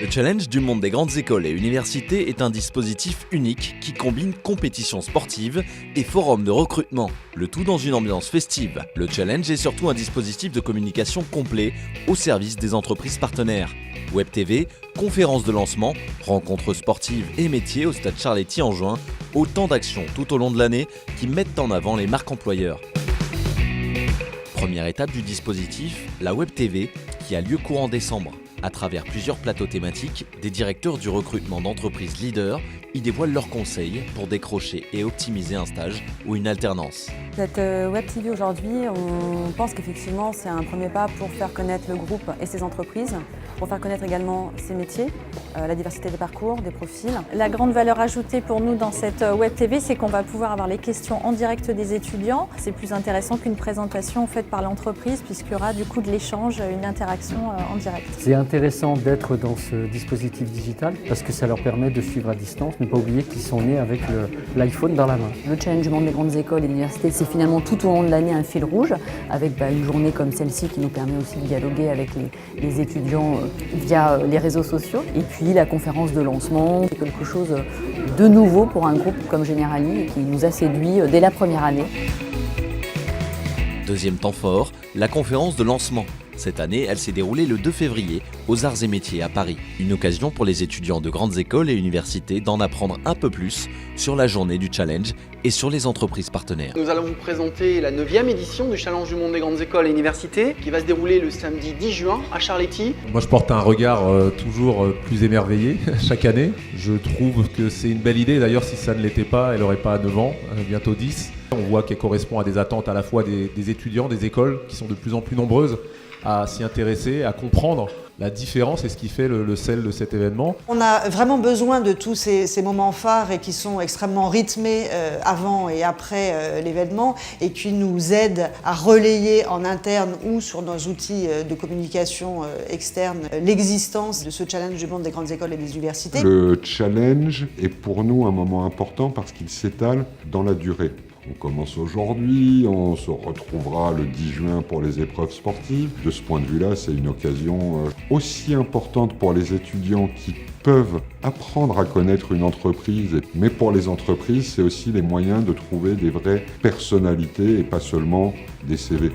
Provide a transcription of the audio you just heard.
Le Challenge du monde des grandes écoles et universités est un dispositif unique qui combine compétition sportive et forum de recrutement. Le tout dans une ambiance festive. Le Challenge est surtout un dispositif de communication complet au service des entreprises partenaires. Web TV, conférences de lancement, rencontres sportives et métiers au stade Charletti en juin, autant d'actions tout au long de l'année qui mettent en avant les marques employeurs. Première étape du dispositif, la Web TV qui a lieu courant décembre. À travers plusieurs plateaux thématiques, des directeurs du recrutement d'entreprises leaders y dévoilent leurs conseils pour décrocher et optimiser un stage ou une alternance. Cette Web TV aujourd'hui, on pense qu'effectivement c'est un premier pas pour faire connaître le groupe et ses entreprises, pour faire connaître également ses métiers, la diversité des parcours, des profils. La grande valeur ajoutée pour nous dans cette Web TV, c'est qu'on va pouvoir avoir les questions en direct des étudiants. C'est plus intéressant qu'une présentation faite par l'entreprise puisqu'il y aura du coup de l'échange, une interaction en direct. C'est intéressant d'être dans ce dispositif digital parce que ça leur permet de suivre à distance, ne pas oublier qu'ils sont nés avec l'iPhone dans la main. Le Challenge du monde des grandes écoles et universités, c'est finalement tout au long de l'année un fil rouge avec une journée comme celle-ci qui nous permet aussi de dialoguer avec les étudiants via les réseaux sociaux. Et puis la conférence de lancement, c'est quelque chose de nouveau pour un groupe comme Generali et qui nous a séduits dès la première année. Deuxième temps fort, la conférence de lancement. Cette année, elle s'est déroulée le 2 février aux Arts et Métiers à Paris. Une occasion pour les étudiants de grandes écoles et universités d'en apprendre un peu plus sur la journée du Challenge et sur les entreprises partenaires. Nous allons vous présenter la 9e édition du Challenge du monde des grandes écoles et universités qui va se dérouler le samedi 10 juin à Charletti. Moi je porte un regard toujours plus émerveillé chaque année. Je trouve que c'est une belle idée, d'ailleurs si ça ne l'était pas, elle n'aurait pas 9 ans, bientôt 10. On voit qu'elle correspond à des attentes à la fois des étudiants, des écoles qui sont de plus en plus nombreuses à s'y intéresser, à comprendre la différence et ce qui fait le sel de cet événement. On a vraiment besoin de tous ces moments phares et qui sont extrêmement rythmés avant et après l'événement et qui nous aident à relayer en interne ou sur nos outils de communication externe l'existence de ce challenge du monde des grandes écoles et des universités. Le challenge est pour nous un moment important parce qu'il s'étale dans la durée. On commence aujourd'hui, on se retrouvera le 10 juin pour les épreuves sportives. De ce point de vue-là, c'est une occasion aussi importante pour les étudiants qui peuvent apprendre à connaître une entreprise. Mais pour les entreprises, c'est aussi les moyens de trouver des vraies personnalités et pas seulement des CV.